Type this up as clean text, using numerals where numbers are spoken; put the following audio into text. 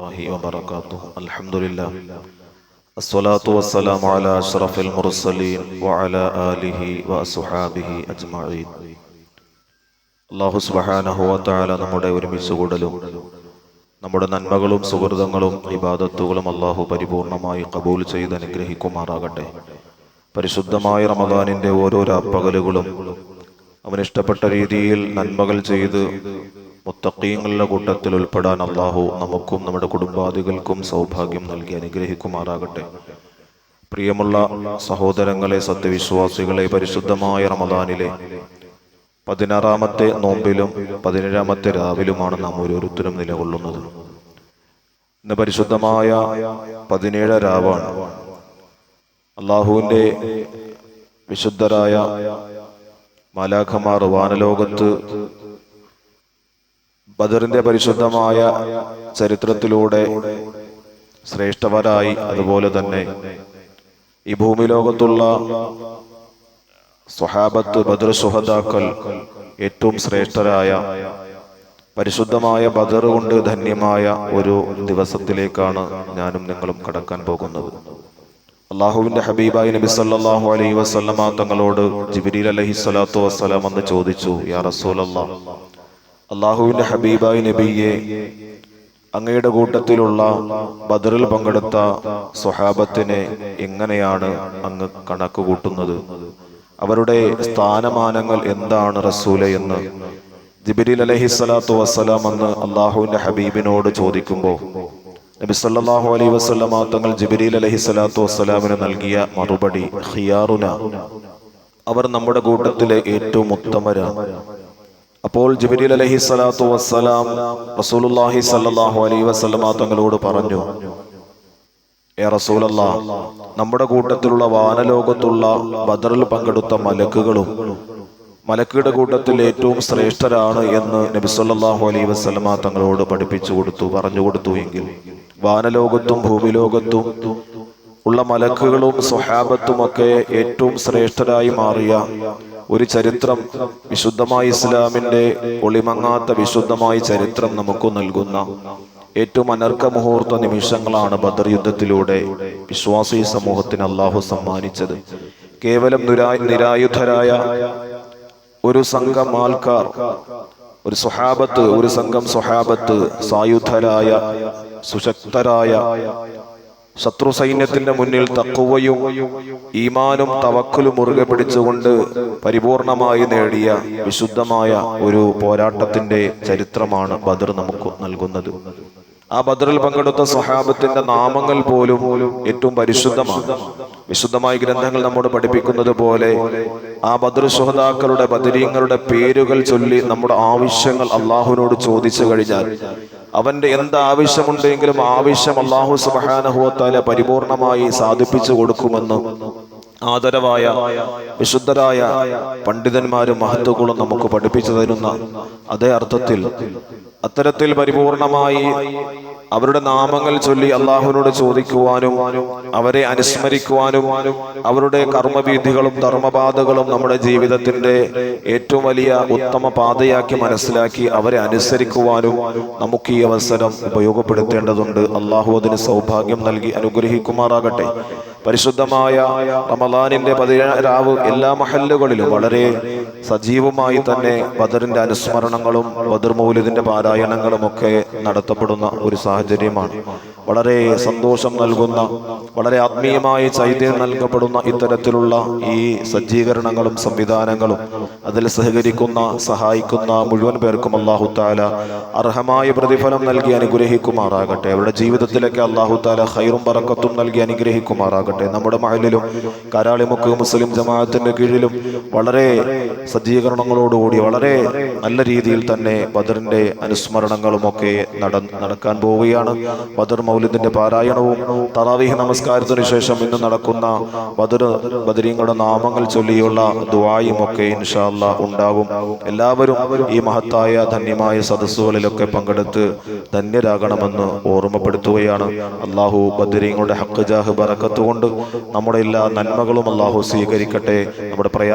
الله وبركاته. الحمد لله الصلاة والسلام على أشرف المرسلين وعلى آله وأصحابه أجمعين. അല്ലാഹു സുബ്ഹാനഹു വ തആല നമ്മുടെ ഒരുമിച്ച് കൂടലും നമ്മുടെ നന്മകളും സുഹൃതങ്ങളും ഇബാദത്തുകളും അല്ലാഹു പരിപൂർണമായി ഖബൂൽ ചെയ്ത് അനുഗ്രഹിക്കുമാറാകട്ടെ. പരിശുദ്ധമായ റമദാനിന്റെ ഓരോ രാപ്പകലുകളും അവനിഷ്ടപ്പെട്ട രീതിയിൽ നന്മകൾ ചെയ്ത് മുത്തഖീങ്ങളുടെ കൂട്ടത്തിൽ ഉൾപ്പെടാൻ അല്ലാഹു നമുക്കും നമ്മുടെ കുടുംബാദികൾക്കും സൗഭാഗ്യം നൽകി അനുഗ്രഹിക്കുമാറാകട്ടെ. പ്രിയമുള്ള സഹോദരങ്ങളെ, സത്യവിശ്വാസികളെ, പരിശുദ്ധമായ റമദാനിലെ 16-ാമത്തെ നോമ്പിലും 17-ാമത്തെ രാവിലുമാണ് നാം ഓരോരുത്തരും നിലകൊള്ളുന്നത്. ഇന്ന് പരിശുദ്ധമായ 17 രാവാണ്. അള്ളാഹുവിൻ്റെ വിശുദ്ധരായ മാലാഖമാർ വാനലോകത്ത് ബദറിന്റെ പരിശുദ്ധമായ ചരിത്രത്തിലൂടെ ശ്രേഷ്ഠവരായി, അതുപോലെ തന്നെ ഈ ഭൂമി ലോകത്തുള്ള സ്വഹാബത്ത്, ബദർ ശുഹദാക്കൾ ഏറ്റവും ശ്രേഷ്ഠരായ പരിശുദ്ധമായ ബദർ കൊണ്ട് ധന്യമായ ഒരു ദിവസത്തിലേക്കാണ് ഞാനും നിങ്ങളും കടക്കാൻ പോകുന്നത്. അള്ളാഹുവിന്റെ ഹബീബായ നബി സല്ലല്ലാഹു അലൈഹി വസല്ലമ തങ്ങളോട് ജിബ്രീൽ അലൈഹിസ്സലാത്തു വസ്സലാം അന്ന് ചോദിച്ചു, യാ റസൂലല്ലാഹ്, അള്ളാഹുവിന്റെ ഹബീബായ നബിയെ, അങ്ങയുടെ കൂട്ടത്തിലുള്ള ബദറിൽ പങ്കെടുത്ത സ്വഹാബത്തിനെ എങ്ങനെയാണ് അങ്ങ് കണക്ക് കൂട്ടുന്നത്? അവരുടെ സ്ഥാനമാനങ്ങൾ എന്താണ് റസൂലെ എന്ന് ജിബ്രീൽ അലൈഹിസ്സലാത്തു വസ്സലാം അന്ന് അള്ളാഹുവിന്റെ ഹബീബിനോട് ചോദിക്കുമ്പോൾ നബി സല്ലല്ലാഹു അലൈഹി വസല്ലമ തങ്ങൾ ജിബ്രീൽ അലൈഹിസ്സലാത്തു വസ്സലാമിന് നൽകിയ മറുപടി, ഖിയാറുന, അവർ നമ്മുടെ കൂട്ടത്തിലെ ഏറ്റവും ഉത്തമരാണ്. അപ്പോൾ ജിബ്രീൽ അലൈഹിസ്സലാത്തു വസ്സലാം റസൂലുള്ളാഹി സല്ലല്ലാഹു അലൈഹി വസല്ലമ തങ്ങളോട് പറഞ്ഞു, യാ റസൂലല്ലാഹ്, നമ്മുടെ കൂട്ടത്തിലുള്ള വാനലോകത്തുള്ള ബദറിൽ പങ്കെടുത്ത മലക്കുകളും മലക്കുകളുടെ കൂട്ടത്തിൽ ഏറ്റവും ശ്രേഷ്ഠരാണ് എന്ന് നബി സല്ലല്ലാഹു അലൈഹി വസല്ലമ തങ്ങളോട് പഠിപ്പിച്ചു കൊടുത്തു, പറഞ്ഞു കൊടുത്തു എങ്കിൽ വാനലോകത്തും ഭൂമിലോകത്തും ഉള്ള മലക്കുകളും സ്വഹാബത്തും ഒക്കെ ഏറ്റവും ശ്രേഷ്ഠരായി മാറിയ ഒരു ചരിത്രം, വിശുദ്ധമായ ഇസ്ലാമിന്റെ ഒളിമങ്ങാത്ത വിശുദ്ധമായ ചരിത്രം നമുക്ക് നൽകുന്ന ഏറ്റവും അനർഘ മുഹൂർത്ത നിമിഷങ്ങളാണ് ബദർ യുദ്ധത്തിലൂടെ വിശ്വാസി സമൂഹത്തിന് അള്ളാഹു സമ്മാനിച്ചത്. കേവലം നിരായുധരായ ഒരു സംഘം ആൾക്കാർ, ഒരു സംഘം സ്വഹാബത്ത് സായുധരായ സുശക്തരായ ശത്രു സൈന്യത്തിന്റെ മുന്നിൽ തഖ്വയും ഈമാനും തവക്കലും മുറുകെ പിടിച്ചുകൊണ്ട് പരിപൂർണമായി നേടിയ വിശുദ്ധമായ ഒരു പോരാട്ടത്തിന്റെ ചരിത്രമാണ് ബദർ നമുക്ക് നൽകുന്നത്. ആ ബദറിൽ പങ്കെടുത്ത സ്വഹാബത്തിന്റെ നാമങ്ങൾ പോലും ഏറ്റവും പരിശുദ്ധമാണ്. വിശുദ്ധമായ ഗ്രന്ഥങ്ങൾ നമ്മോട് പഠിപ്പിക്കുന്നത് പോലെ ആ ബദർ ശുഹദാക്കളുടെ, ബദരീങ്ങളുടെ പേരുകൾ ചൊല്ലി നമ്മുടെ ആവശ്യങ്ങൾ അള്ളാഹുവിനോട് ചോദിച്ചു കഴിഞ്ഞാൽ അവന്റെ എന്ത് ആവശ്യമുണ്ടെങ്കിലും ആവശ്യം അല്ലാഹു സുബ്ഹാനഹു വ തആല പരിപൂർണമായി സാധിപ്പിച്ചു കൊടുക്കുമെന്ന് ആദരവായ വിശുദ്ധരായ പണ്ഡിതന്മാരും മഹത്തുക്കളും നമുക്ക് പഠിപ്പിച്ചു തരുന്ന അതേ അർത്ഥത്തിൽ അത്തരത്തിൽ പരിപൂർണമായി അവരുടെ നാമങ്ങൾ ചൊല്ലി അള്ളാഹുവിനോട് ചോദിക്കുവാനും അവരെ അനുസ്മരിക്കുവാനും അവരുടെ കർമ്മവിധികളും ധർമ്മപാതകളും നമ്മുടെ ജീവിതത്തിന്റെ ഏറ്റവും വലിയ ഉത്തമ പാതയാക്കി മനസ്സിലാക്കി അവരെ അനുസരിക്കുവാനും നമുക്ക് ഈ അവസരം ഉപയോഗപ്പെടുത്തേണ്ടതുണ്ട്. അള്ളാഹു അതിന് സൗഭാഗ്യം നൽകി അനുഗ്രഹിക്കുമാറാകട്ടെ. പരിശുദ്ധമായ റമദാനിന്റെ 17 രാവ് എല്ലാ മഹല്ലുകളിലും വളരെ സജീവമായി തന്നെ ബദറിന്റെ അനുസ്മരണങ്ങളും ബദർ മൗലിദിന്റെ പാരായണങ്ങളും ഒക്കെ നടത്തപ്പെടുന്ന ഒരു സാഹചര്യമാണ്. വളരെ സന്തോഷം നൽകുന്ന, വളരെ ആത്മീയമായി ചൈതന്യം നൽകപ്പെടുന്ന ഇത്തരത്തിലുള്ള ഈ സജ്ജീകരണങ്ങളും സംവിധാനങ്ങളും അതിൽ സഹകരിക്കുന്ന, സഹായിക്കുന്ന മുഴുവൻ പേർക്കും അല്ലാഹു തആല അർഹമായ പ്രതിഫലം നൽകി അനുഗ്രഹിക്കുമാറാകട്ടെ. അവരുടെ ജീവിതത്തിലേക്ക് അല്ലാഹു തആല ഖൈറും ബറക്കത്തും നൽകി അനുഗ്രഹിക്കുമാറാകട്ടെ. നമ്മുടെ മഹല്ലിലും കാരാളിമുക്ക് മുസ്ലിം ജമാഅത്തിന്റെ കീഴിലും വളരെ സജ്ജീകരണങ്ങളോടുകൂടി വളരെ നല്ല രീതിയിൽ തന്നെ ബദറിന്റെ അനുസ്മരണങ്ങളും ഒക്കെ നടക്കാൻ പോവുകയാണ്. ബദർ മൗലിദിന്റെ പാരായണവും തറാവീഹ് നമസ്കാരത്തിന് ശേഷം ഇന്ന് നടക്കുന്ന ബദരീങ്ങളുടെ നാമങ്ങൾ ചൊല്ലിയുള്ള ദുആയും ഒക്കെ ഇൻഷാ അല്ലാഹ് ഉണ്ടാകും. എല്ലാവരും ഈ മഹത്തായ ധന്യമായ സദസ്സുകളിലൊക്കെ പങ്കെടുത്ത് ധന്യരാകണമെന്ന് ഓർമ്മപ്പെടുത്തുകയാണ്. അല്ലാഹു ബദരീങ്ങളുടെ ഹഖ് ജാഹ് ബറക്കത്ത് കൊണ്ട് നമ്മുടെ എല്ലാ നന്മകളും അല്ലാഹു സ്വീകരിക്കട്ടെ. നമ്മുടെ